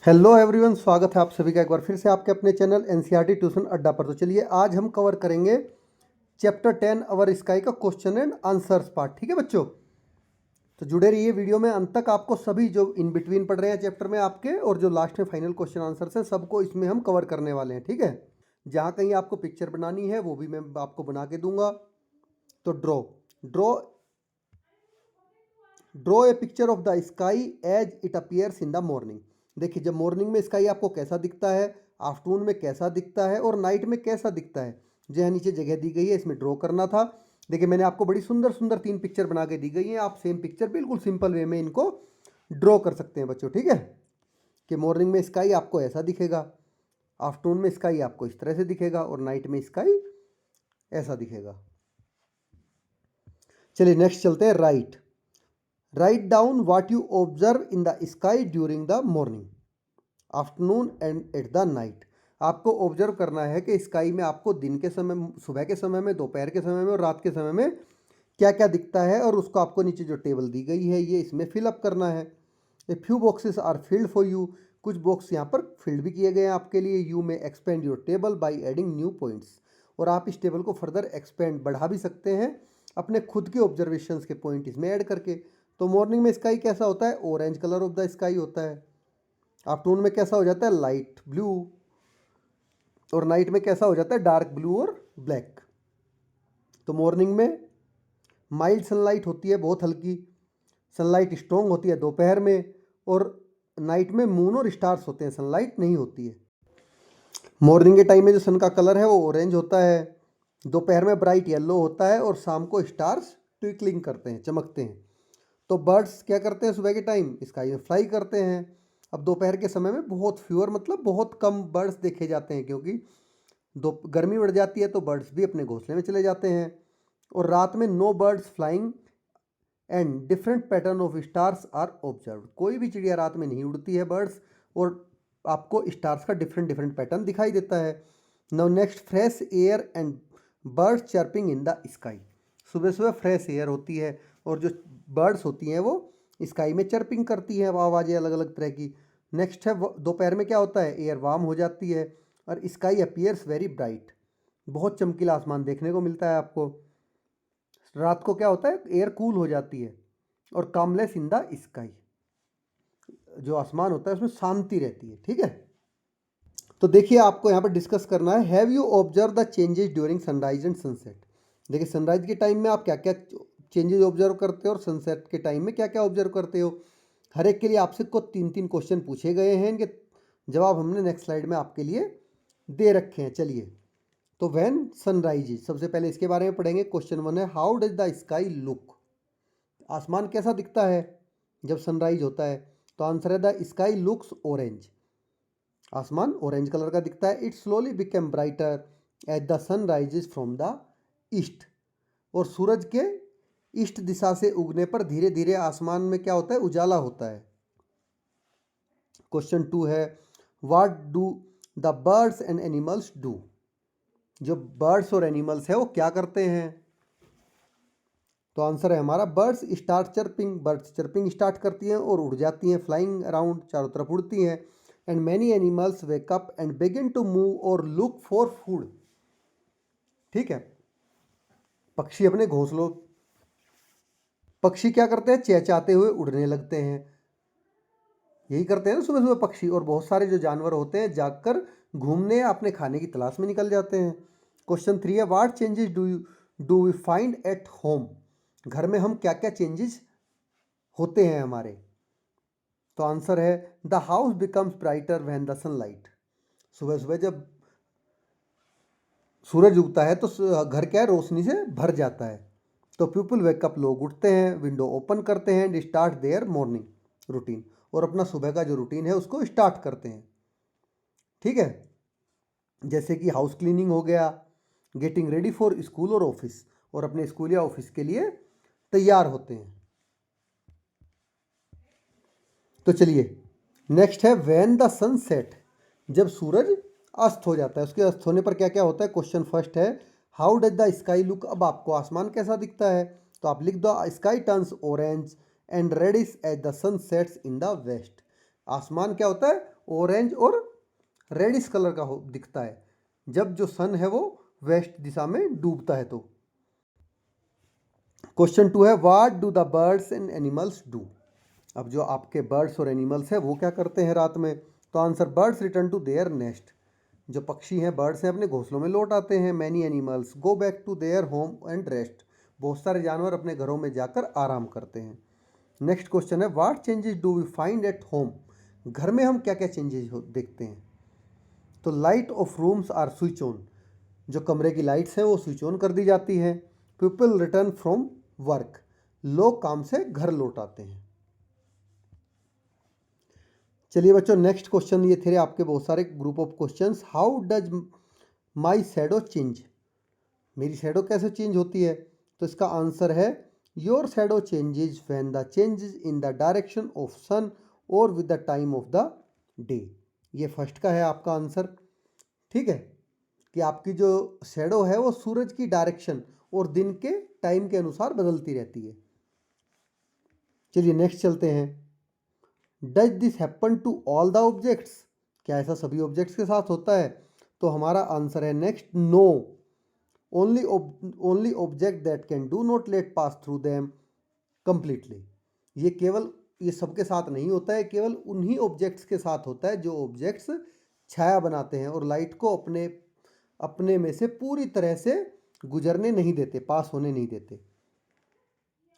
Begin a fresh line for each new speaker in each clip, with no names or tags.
Hello everyone, स्वागत है आप सभी का एक बार फिर से आपके अपने चैनल एनसीईआरटी ट्यूशन अड्डा पर। तो चलिए आज हम कवर करेंगे चैप्टर 10 अवर स्काई का क्वेश्चन एंड आंसर्स पार्ट। ठीक है बच्चों, तो जुड़े रहिए वीडियो में अंत तक। आपको सभी जो इन बिटवीन पढ़ रहे हैं चैप्टर में आपके और जो लास्ट में फाइनल क्वेश्चन आंसर्स हैं सबको इसमें हम कवर करने वाले हैं। ठीक है, जहाँ कहीं आपको पिक्चर बनानी है वो भी मैं आपको बना के दूंगा। तो draw draw draw a picture of the sky as it appears in the morning. देखिए, जब मॉर्निंग में स्काई आपको कैसा दिखता है, आफ्टरनून में कैसा दिखता है और नाइट में कैसा दिखता है, जो है नीचे जगह दी गई है, इसमें ड्रॉ करना था। देखिए, मैंने आपको बड़ी सुंदर सुंदर 3 पिक्चर बना के दी गई हैं। आप सेम पिक्चर बिल्कुल सिंपल वे में इनको ड्रॉ कर सकते हैं बच्चों। ठीक है, कि मॉर्निंग में स्काई आपको ऐसा दिखेगा, आफ्टरनून में स्काई आपको इस तरह से दिखेगा और नाइट में स्काई ऐसा दिखेगा। चलिए नेक्स्ट चलते हैं। Write down what you observe in the sky during the morning, afternoon and at the night. आपको ऑब्जर्व करना है कि स्काई में आपको दिन के समय, सुबह के समय में, दोपहर के समय में और रात के समय में क्या क्या दिखता है, और उसको आपको नीचे जो टेबल दी गई है ये इसमें फिलअप करना है। A few boxes are filled for you, कुछ बॉक्स यहाँ पर फिल्ड भी किए गए हैं आपके लिए। यू में expand your table by adding new points, और आप इस टेबल को फर्दर एक्सपेंड बढ़ा भी सकते हैं अपने खुद के ऑब्जर्वेशंस के पॉइंट इसमें ऐड करके। तो मॉर्निंग में स्काई कैसा होता है, orange colour of the sky होता है। आफ्टरनून में कैसा हो जाता है, लाइट ब्लू। और नाइट में कैसा हो जाता है, डार्क ब्लू और ब्लैक। तो मॉर्निंग में माइल्ड सनलाइट होती है, बहुत हल्की सनलाइट स्ट्रॉन्ग होती है दोपहर में, और नाइट में मून और स्टार्स होते हैं, सनलाइट नहीं होती है। मॉर्निंग के टाइम में जो सन का कलर है वो ऑरेंज होता है, दोपहर में ब्राइट येलो होता है, और शाम को स्टार्स ट्विंकलिंग करते हैं, चमकते हैं। तो बर्ड्स क्या करते हैं, सुबह के टाइम स्काई में फ्लाई करते हैं। अब दोपहर के समय में बहुत फ्यूअर, मतलब बहुत कम बर्ड्स देखे जाते हैं, क्योंकि गर्मी बढ़ जाती है तो बर्ड्स भी अपने घोंसले में चले जाते हैं। और रात में no birds flying and different pattern of stars are observe. कोई भी चिड़िया रात में नहीं उड़ती है बर्ड्स, और आपको स्टार्स का डिफरेंट डिफरेंट पैटर्न दिखाई देता है। Now next, fresh air and birds chirping in the sky. सुबह सुबह फ्रेश एयर होती है और जो बर्ड्स होती हैं वो स्काई में चर्पिंग करती हैं, आवाज़ें अलग अलग तरह की। नेक्स्ट है, दोपहर में क्या होता है, एयर वार्म हो जाती है और स्काई अपीयर्स वेरी ब्राइट। बहुत चमकीला आसमान देखने को मिलता है आपको। रात को क्या होता है, एयर कूल हो जाती है और कामलेस इन द स्काई, जो आसमान होता है उसमें शांति रहती है। ठीक है, तो देखिए आपको यहाँ पर डिस्कस करना है, have you observe the changes during sunrise and sunset. देखिए, सनराइज के टाइम में आप क्या क्या चेंजेस ऑब्जर्व करते हो और सनसेट के टाइम में क्या क्या ऑब्जर्व करते हो। हर एक के लिए आपसे को 3-3 क्वेश्चन पूछे गए हैं, इनके जवाब हमने नेक्स्ट स्लाइड में आपके लिए दे रखे हैं। चलिए, तो व्हेन सनराइज, सबसे पहले इसके बारे में पढ़ेंगे। क्वेश्चन 1 है, how does the sky look. आसमान कैसा दिखता है जब सनराइज होता है। तो आंसर है, द स्काई लुक्स ऑरेंज। आसमान ऑरेंज कलर का दिखता है। It slowly become brighter as the sun rises from the east. और सूरज के ईस्ट दिशा से उगने पर धीरे धीरे आसमान में क्या होता है, उजाला होता है। क्वेश्चन 2 है, what do the birds and animals do. जो बर्ड्स और एनिमल्स है वो क्या करते हैं। तो आंसर है हमारा, birds start chirping. Birds chirping start करती हैं और उड़ जाती हैं, फ्लाइंग अराउंड, चारों तरफ उड़ती हैं। And many animals wake up and begin to move और लुक फॉर फूड। ठीक है, पक्षी अपने घोंसलों, पक्षी क्या करते हैं, चहचहाते हुए उड़ने लगते हैं। यही करते हैं ना सुबह सुबह पक्षी। और बहुत सारे जो जानवर होते हैं जागकर घूमने अपने खाने की तलाश में निकल जाते हैं। क्वेश्चन 3 है, what changes do we find at home. घर में हम क्या क्या चेंजेस होते हैं हमारे। तो आंसर है, the house becomes brighter when the sunlight. सुबह सुबह जब सूरज उगता है तो घर क्या है, रोशनी से भर जाता है। तो पीपल वेकअप, लोग उठते हैं, विंडो ओपन करते हैं, and start their morning routine, और अपना सुबह का जो रूटीन है उसको स्टार्ट करते हैं। ठीक है, जैसे कि हाउस क्लीनिंग हो गया, गेटिंग रेडी फॉर स्कूल और ऑफिस, और अपने स्कूल या ऑफिस के लिए तैयार होते हैं। तो चलिए नेक्स्ट है, व्हेन द सन सेट। जब सूरज अस्त हो जाता है, उसके अस्त होने पर क्या क्या होता है। क्वेश्चन फर्स्ट है, how does the sky look. अब आपको आसमान कैसा दिखता है, तो आप लिख दो, sky turns orange and reddish as the sun sets in the west. आसमान क्या होता है, ऑरेंज और रेडिश कलर का दिखता है जब जो सन है वो वेस्ट दिशा में डूबता है। तो क्वेश्चन 2 है, what do the birds and animals do. अब जो आपके बर्ड्स और एनिमल्स हैं वो क्या करते हैं रात में। तो answer, birds return to their nest. जो पक्षी हैं, बर्ड्स हैं, अपने घोंसलों में लौट आते हैं। Many animals go back to their home and rest. बहुत सारे जानवर अपने घरों में जाकर आराम करते हैं। नेक्स्ट क्वेश्चन है, what changes do we find at home. घर में हम क्या क्या चेंजेस देखते हैं। तो light of rooms are switch on. जो कमरे की लाइट्स हैं वो स्विच ऑन कर दी जाती हैं। People return from work. लोग काम से घर लौट आते हैं। चलिए बच्चों, नेक्स्ट क्वेश्चन, ये थे आपके बहुत सारे group of questions. How does my shadow change. मेरी शैडो कैसे चेंज होती है। तो इसका आंसर है, your shadow changes when the changes in the direction of sun और with the time of the day. ये फर्स्ट का है आपका आंसर। ठीक है, कि आपकी जो शैडो है वो सूरज की डायरेक्शन और दिन के टाइम के अनुसार बदलती रहती है। चलिए नेक्स्ट चलते हैं। Does this happen to all the objects. क्या ऐसा सभी ऑब्जेक्ट्स के साथ होता है। तो हमारा आंसर है next, no. Only object that can do not let pass through them completely. ये सबके साथ नहीं होता है, केवल उन्हीं ऑब्जेक्ट्स के साथ होता है जो ऑब्जेक्ट्स छाया बनाते हैं और लाइट को अपने में से पूरी तरह से गुजरने नहीं देते, पास होने नहीं देते।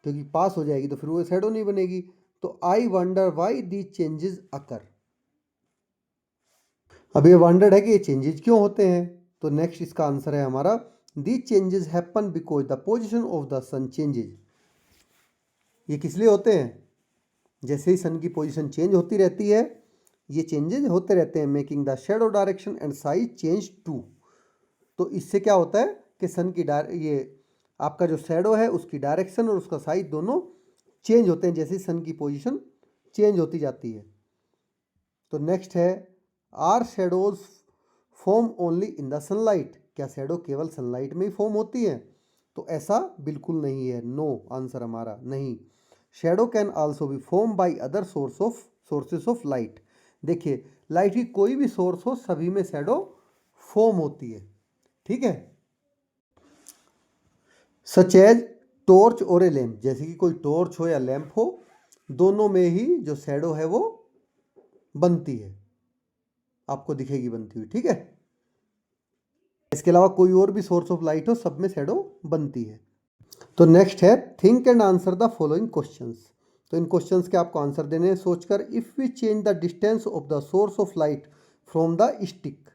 क्योंकि पास हो जाएगी तो फिर वो शैडो नहीं बनेगी। तो I wonder why the changes अकर। अब ये वंडर्ड है कि ये चेंजेस क्यों होते हैं। तो नेक्स्ट इसका आंसर है हमारा, the changes happen because the position of the sun changes. ये किस लिए होते हैं। जैसे ही सन की पोजीशन चेंज होती रहती है, ये चेंजेस होते रहते हैं, making the shadow direction and size change too. तो इससे क्या होता है कि सन की ये आपका जो शैडो है उसकी डायरेक्शन और उसका साइज दोनों चेंज होते हैं जैसे ही सन की पोजीशन चेंज होती जाती है। तो नेक्स्ट है, are shadows form only in the sunlight. क्या शैडो केवल सनलाइट में ही फॉर्म होती है। तो ऐसा बिल्कुल नहीं है, नो आंसर हमारा नहीं। Shadow can also be form by other sources of light. देखिए, लाइट की कोई भी सोर्स हो, सभी में शैडो फॉर्म होती है। ठीक है, सच एज टॉर्च और ए लैम्प। जैसे कि कोई टॉर्च हो या लैंप हो, दोनों में ही जो शैडो है वो बनती है, आपको दिखेगी बनती हुई। ठीक है, इसके अलावा कोई और भी सोर्स ऑफ लाइट हो, सब में शैडो बनती है। तो नेक्स्ट है, think and answer the following questions. तो इन क्वेश्चंस के आपको आंसर देने हैं सोचकर। If we change the distance of the source of light from the stick,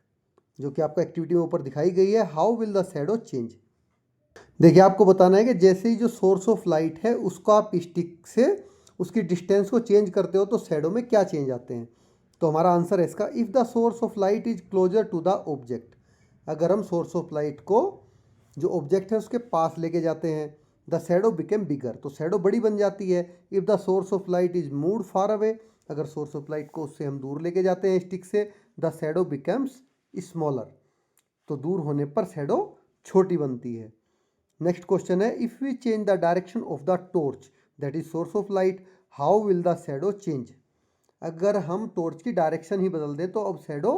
जो कि आपको एक्टिविटी में ऊपर दिखाई गई है, how will the shadow change. देखिए, आपको बताना है कि जैसे ही जो सोर्स ऑफ लाइट है उसको आप स्टिक से उसकी डिस्टेंस को चेंज करते हो तो शैडो में क्या चेंज आते हैं। तो हमारा आंसर है इसका, if the source of light is closer to the object. अगर हम सोर्स ऑफ लाइट को जो ऑब्जेक्ट है उसके पास लेके जाते हैं, द शैडो बिकेम बिगर, तो शैडो बड़ी बन जाती है। If the source of light is moved far away, अगर सोर्स ऑफ लाइट को उससे हम दूर लेके जाते हैं स्टिक से, द शैडो बिकम्स स्मॉलर, तो दूर होने पर शैडो छोटी बनती है। नेक्स्ट क्वेश्चन है, if we change the direction of the torch that is source of light, how will the shadow change. अगर हम टॉर्च की डायरेक्शन ही बदल दें तो अब शैडो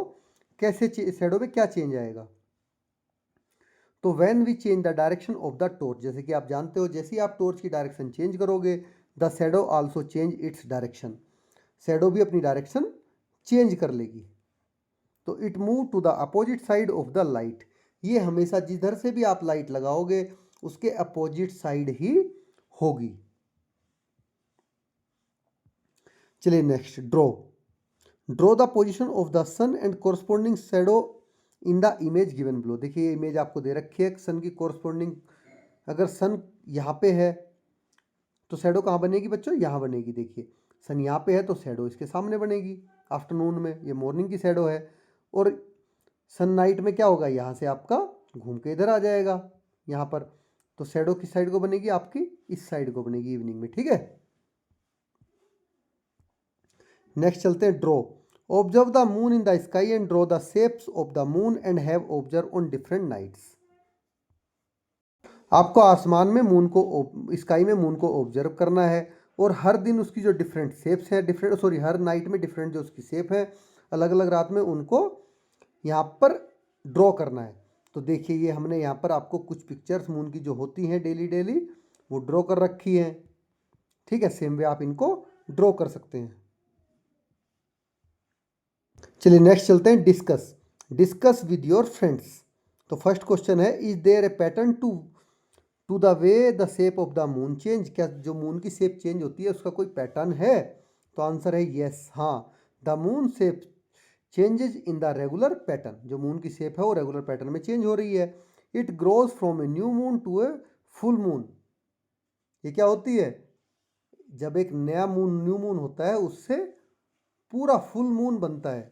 में क्या चेंज आएगा। तो when we change the direction of the torch, जैसे कि आप जानते हो जैसे ही आप टॉर्च की डायरेक्शन चेंज करोगे, the shadow also change its direction, shadow भी अपनी डायरेक्शन चेंज कर लेगी। तो it move to the opposite side of the light, ये हमेशा जिधर से भी आप लाइट लगाओगे उसके अपोजिट साइड ही होगी। चलिए next, draw the position of the sun and corresponding shadow in the image given below. देखिए, ये इमेज आपको दे रखी है सन की कोरस्पॉन्डिंग। अगर सन यहाँ पे है तो शैडो कहाँ बनेगी बच्चों, यहाँ बनेगी। देखिए, सन यहाँ पे है तो शैडो इसके सामने बनेगी आफ्टरनून में, ये मॉर्निंग की शैडो है। और सन नाइट में क्या होगा, यहाँ से आपका घूम के इधर आ जाएगा यहाँ पर, तो शैडो किस साइड को बनेगी, आपकी इस साइड को बनेगी इवनिंग में। ठीक है, नेक्स्ट चलते हैं, draw. Observe the moon in the sky and draw the shapes of the moon and have observe on different nights. आपको आसमान में मून को, स्काई में मून को ऑब्जर्व करना है और हर दिन उसकी जो डिफरेंट शेप्स हैं, हर नाइट में डिफरेंट जो उसकी शेप है अलग अलग रात में उनको यहाँ पर ड्रॉ करना है। तो देखिए ये हमने यहाँ पर आपको कुछ पिक्चर्स मून की जो होती हैं डेली डेली वो ड्रॉ कर रखी हैं। ठीक है, सेम वे आप इनको ड्रॉ कर सकते हैं। चलिए नेक्स्ट चलते हैं, डिस्कस विद योर फ्रेंड्स। तो फर्स्ट क्वेश्चन है, is there a pattern to the way the shape of the moon change. क्या जो मून की शेप चेंज होती है उसका कोई पैटर्न है? तो आंसर है यस, हाँ। The moon shape changes in the regular pattern. जो मून की शेप है वो रेगुलर पैटर्न में चेंज हो रही है। It grows from a new moon to a full moon. ये क्या होती है? जब एक नया मून न्यू मून होता है उससे पूरा फुल मून बनता है।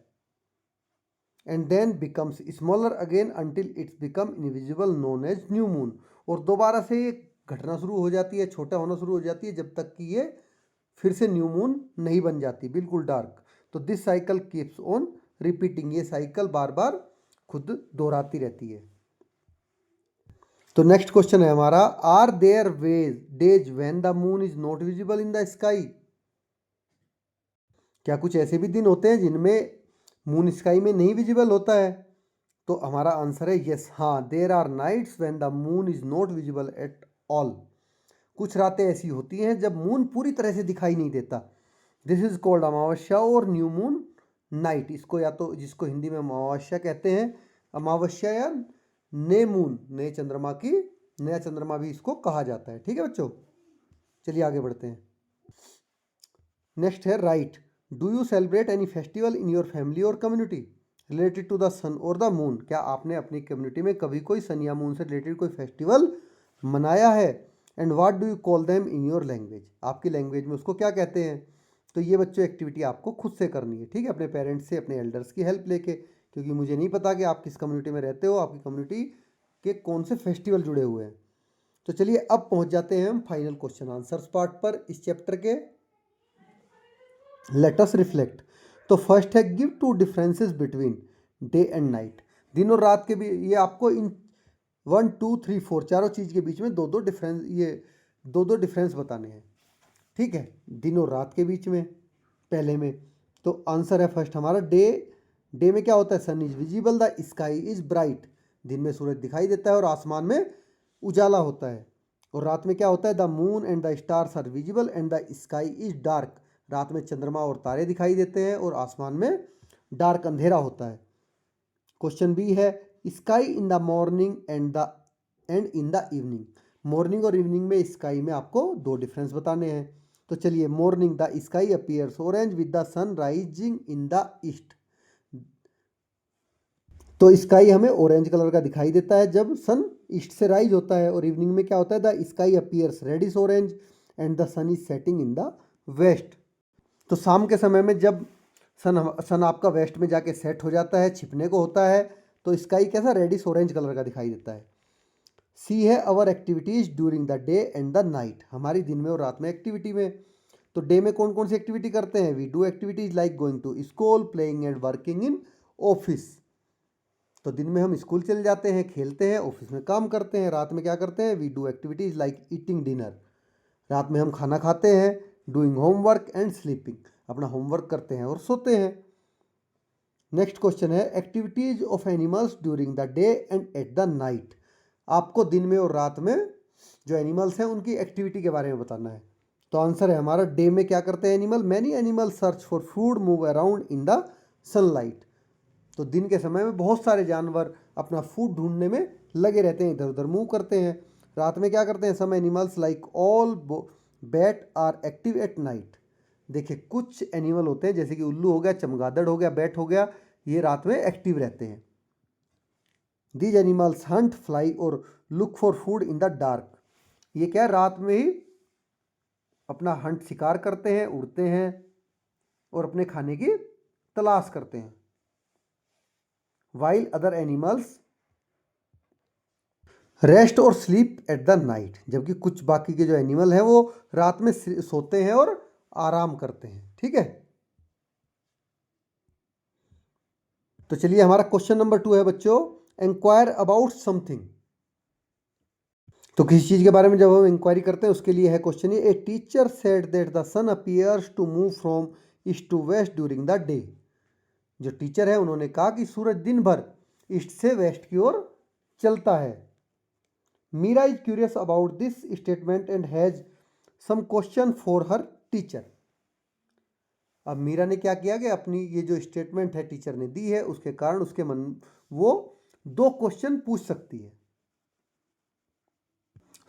And then becomes smaller again until it's become invisible known as new moon. और दोबारा से ये घटना शुरू हो जाती है, छोटा होना शुरू हो जाती है जब तक कि ये फिर से न्यू मून नहीं बन जाती बिल्कुल डार्क। तो this cycle keeps on repeating. ये साइकिल बार बार खुद दोहराती रहती है। तो नेक्स्ट क्वेश्चन है हमारा, are there days when the moon is not visible in the sky. क्या कुछ ऐसे भी दिन होते हैं जिनमें मून स्काई में नहीं विजिबल होता है? तो हमारा आंसर है यस, हाँ। There are nights when the moon is not visible at all. कुछ रातें ऐसी होती हैं जब मून पूरी तरह से दिखाई नहीं देता। दिस इज कॉल्ड अमावस्या और न्यू मून नाइट। इसको या तो जिसको हिंदी में अमावस्या कहते हैं, अमावस्या या नए मून, नया चंद्रमा भी इसको कहा जाता है। ठीक है बच्चों, चलिए आगे बढ़ते हैं। नेक्स्ट है right, do you celebrate any festival in your family और कम्युनिटी रिलेटेड टू द सन और द मून। क्या आपने अपनी कम्युनिटी में कभी कोई सन या मून से रिलेटेड कोई फेस्टिवल मनाया है? And what do you call them in your language. आपकी लैंग्वेज में उसको क्या कहते हैं? तो ये बच्चों एक्टिविटी आपको खुद से करनी है। ठीक है, अपने पेरेंट्स से, अपने एल्डर्स की हेल्प लेके, क्योंकि मुझे नहीं पता कि आप किस कम्युनिटी में रहते हो, आपकी कम्युनिटी के कौन से फेस्टिवल जुड़े हुए हैं। तो चलिए अब पहुंच जाते हैं हम फाइनल क्वेश्चन आंसर्स पार्ट पर इस चैप्टर के। Let us reflect. तो फर्स्ट है, give two differences between day and night. दिन और रात के भी ये आपको इन 1 2 3 4 चारों चीज़ के बीच में दो दो डिफरेंस बताने हैं। ठीक है, दिन और रात के बीच में पहले में। तो आंसर है फर्स्ट हमारा डे में क्या होता है? Sun is visible, the sky is bright. दिन में सूरज दिखाई देता है और आसमान में उजाला होता है। और रात में क्या होता है? The moon and the stars are visible and the sky is dark. रात में चंद्रमा और तारे दिखाई देते हैं और आसमान में डार्क अंधेरा होता है। क्वेश्चन बी है, sky in the morning and in the evening. Morning और इवनिंग में स्काई में आपको दो डिफरेंस बताने हैं। तो चलिए, morning the sky appears orange with the sun rising in the east. तो स्काई हमें ऑरेंज कलर का दिखाई देता है जब सन ईस्ट से राइज होता है। और इवनिंग में क्या होता है? The sky appears reddish orange and the sun is setting in the west. तो शाम के समय में जब सन आपका वेस्ट में जाके सेट हो जाता है, छिपने को होता है, तो स्काई कैसा? रेडिश ऑरेंज कलर का दिखाई देता है। सी है our activities during the day and the night. हमारी दिन में और रात में एक्टिविटी में। तो डे में कौन कौन सी एक्टिविटी करते हैं? We do activities like going to school, playing and working in office. तो दिन में हम स्कूल चले जाते हैं, खेलते हैं, ऑफिस में काम करते हैं। रात में क्या करते हैं? We do activities like eating dinner. रात में हम खाना खाते हैं, डूइंग होमवर्क एंड स्लीपिंग। अपना होमवर्क करते हैं और सोते हैं। नेक्स्ट क्वेश्चन है, activities of animals during the day and at the night. आपको दिन में और रात में जो एनिमल्स हैं उनकी एक्टिविटी के बारे में बताना है। तो आंसर है हमारा, डे में क्या करते हैं animal? Many animal search for food, move around in the sunlight. तो दिन के समय में बहुत सारे जानवर अपना फूड ढूंढने में लगे रहते हैं, इधर उधर मूव करते हैं। रात में क्या करते हैं? Some animals like owl bat are active at night. देखिए, कुछ एनिमल होते हैं जैसे कि उल्लू हो गया, चमगादड़ हो गया, बैट हो गया, ये रात में एक्टिव रहते हैं। दीज एनिमल्स हंट, फ्लाई और look for food in the dark. ये क्या, रात में ही अपना हंट, शिकार करते हैं, उड़ते हैं और अपने खाने की तलाश करते हैं। वाइल अदर एनिमल्स रेस्ट और स्लीप एट द नाइट। जबकि कुछ बाकी के जो एनिमल हैं वो रात में सोते हैं और आराम करते हैं। ठीक है, तो चलिए हमारा क्वेश्चन नंबर 2 है बच्चों, इंक्वायर अबाउट समथिंग। तो किसी चीज के बारे में जब हम इंक्वायरी करते हैं उसके लिए है क्वेश्चन ये, a teacher said that the sun appears to move from east to west during the day. जो टीचर है उन्होंने कहा कि सूरज दिन भर ईस्ट से वेस्ट की ओर चलता है। Meera is curious about this statement and has some question for her teacher. अब मीरा ने क्या किया कि अपनी ये जो स्टेटमेंट है टीचर ने दी है उसके कारण उसके मन वो 2 क्वेश्चन पूछ सकती है,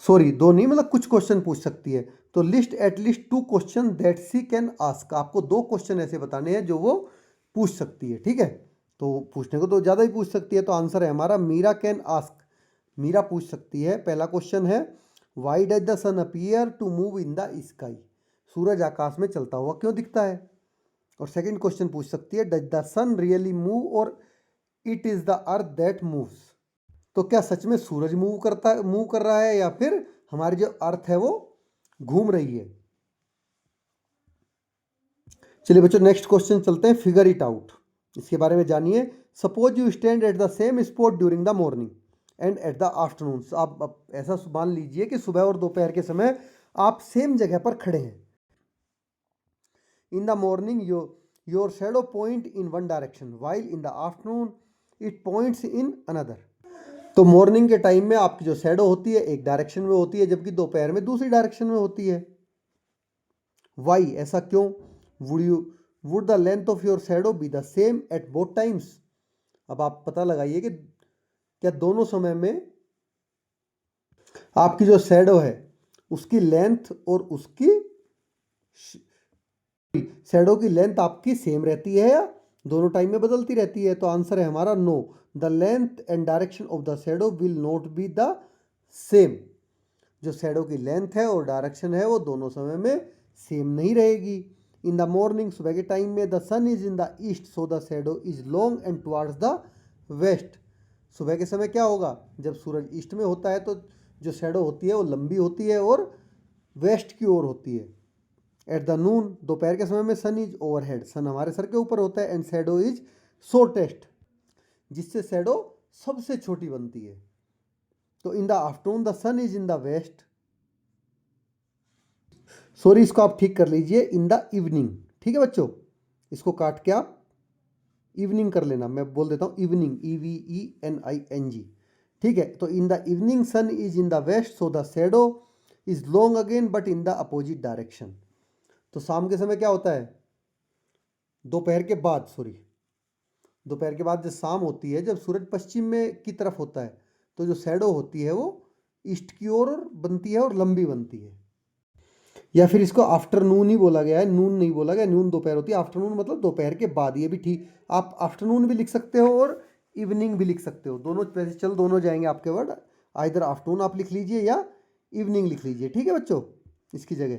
सॉरी 2 नहीं मतलब कुछ क्वेश्चन पूछ सकती है। तो list at least 2 question that she can ask. आपको 2 क्वेश्चन ऐसे बताने हैं जो वो पूछ सकती है, ठीक है। तो पूछने को तो ज़्यादा ही पूछ सकती है, तो आंसर है हमारा मीरा कैन आस्क। मीरा पूछ सकती है। पहला क्वेश्चन है why does the sun appear to move in the sky. सूरज आकाश में चलता हुआ क्यों दिखता है। और सेकंड क्वेश्चन पूछ सकती है does the sun really move और it is the earth that moves. तो क्या सच में सूरज मूव कर रहा है या फिर हमारी जो अर्थ है वो घूम रही है। चलिए बच्चों नेक्स्ट क्वेश्चन चलते हैं, फिगर इट आउट। इसके बारे में जानिए। Suppose you stand at the same spot during the morning and at the afternoon. आप ऐसा मान लीजिए कि सुबह और दोपहर के समय आप सेम जगह पर खड़े हैं। इन the morning your shadow point in one direction while in the afternoon it points in another. तो मॉर्निंग के टाइम में आपकी जो शैडो होती है एक डायरेक्शन में होती है, जबकि दोपहर में दूसरी डायरेक्शन में होती है। वाई, ऐसा क्यों। Would the length of your shadow B the same at both times. अब आप पता लगाइए कि क्या दोनों समय में आपकी जो शैडो है उसकी लेंथ और उसकी शैडो की लेंथ आपकी सेम रहती है या दोनों टाइम में बदलती रहती है। तो आंसर है हमारा no, the length and direction of the shadow will not be the same. जो शैडो की लेंथ है और डायरेक्शन है वो दोनों समय में सेम नहीं रहेगी। इन द मॉर्निंग, सुबह के टाइम में the sun is in the east so the shadow is long and towards the west. सुबह के समय क्या होगा, जब सूरज ईस्ट में होता है तो जो शैडो होती है वो लंबी होती है और वेस्ट की ओर होती है। एट द नून, दोपहर के समय में सन इज ओवरहेड, सन हमारे सर के ऊपर होता है। एंड शैडो इज शॉर्टेस्ट, जिससे शैडो सबसे छोटी बनती है। तो in the afternoon the sun is in the west, sorry इसको आप ठीक कर लीजिए, इन द इवनिंग। ठीक है बच्चों, इसको काट के आप इवनिंग कर लेना, मैं बोल देता हूँ इवनिंग, EVENING। ठीक है, तो in the evening sun is in the west so the shadow is long again but in the opposite direction. तो शाम के समय क्या होता है, दोपहर के बाद जब शाम होती है, जब सूरज पश्चिम में की तरफ होता है तो जो शैडो होती है वो ईस्ट की ओर बनती है और लंबी बनती है। या फिर इसको आफ्टरनून ही बोला गया है, नून नहीं बोला गया। नून दोपहर होती है, आफ्टरनून मतलब दोपहर के बाद। ये भी ठीक, आप आफ्टरनून भी लिख सकते हो और इवनिंग भी लिख सकते हो, दोनों वैसे चल दोनों जाएंगे आपके वर्ड। आइदर आफ्टरनून आप लिख लीजिए या इवनिंग लिख लीजिए, ठीक है बच्चों, इसकी जगह।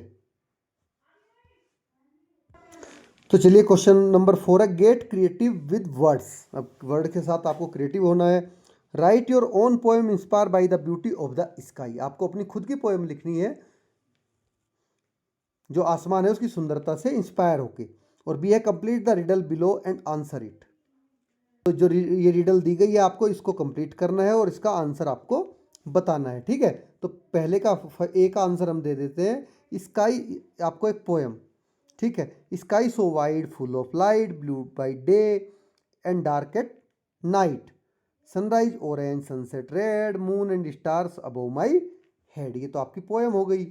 तो चलिए क्वेश्चन नंबर 4 है गेट क्रिएटिव विद वर्ड्स। अब वर्ड के साथ आपको क्रिएटिव होना है। Right your own poem inspire by the beauty of the sky. आपको अपनी खुद की पोएम लिखनी है जो आसमान है उसकी सुंदरता से इंस्पायर होके। और बी है complete the riddle below and answer it. तो जो ये रिडल दी गई है आपको इसको कंप्लीट करना है और इसका आंसर आपको बताना है, ठीक है। तो पहले का ए का आंसर हम दे देते हैं, स्काई आपको एक पोएम, ठीक है। Sky so wide full of light, blue by day and dark at night, sunrise orange sunset red, moon and stars above my head. ये तो आपकी पोएम हो गई।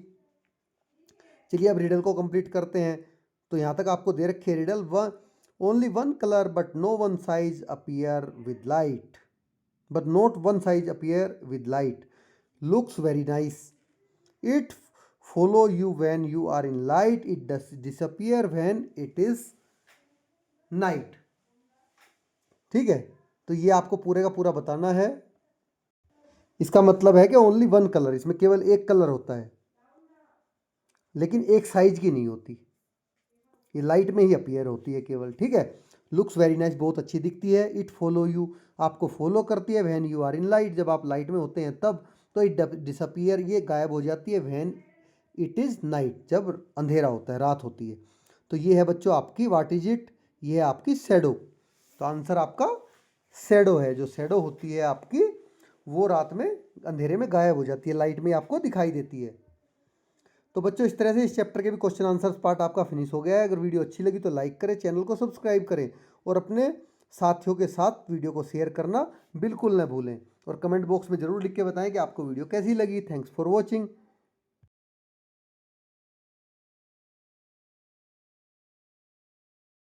चलिए अब रिडल को कंप्लीट करते हैं। तो यहाँ तक आपको दे रखी है riddle, only one colour but no one size appear with light, but not one size appear with light, looks very nice, it follow you when you are in light, it disappear when it is night. ठीक है, तो ये आपको पूरे का पूरा बताना है। इसका मतलब है कि ओनली वन कलर, इसमें केवल एक कलर होता है लेकिन एक साइज की नहीं होती, ये लाइट में ही अपीयर होती है केवल, ठीक है। लुक्स वेरी नाइस, बहुत अच्छी दिखती है। इट फॉलो यू, आपको फॉलो करती है। When you are in light, जब आप लाइट में होते हैं तब। तो इट डिसअपियर, ये गायब हो जाती है। व्हेन इट इज़ नाइट, जब अंधेरा होता है, रात होती है। तो ये है बच्चों आपकी व्हाट इज इट, ये है आपकी शैडो। तो आंसर आपका शैडो है। जो शैडो होती है आपकी वो रात में अंधेरे में गायब हो जाती है, लाइट में आपको दिखाई देती है। तो बच्चों इस तरह से इस चैप्टर के भी क्वेश्चन आंसर्स पार्ट आपका फिनिश हो गया है। अगर वीडियो अच्छी लगी तो लाइक करें, चैनल को सब्सक्राइब करें और अपने साथियों के साथ वीडियो को शेयर करना बिल्कुल न भूलें और कमेंट बॉक्स में ज़रूर लिख के बताएं कि आपको वीडियो कैसी लगी। Thanks for watching.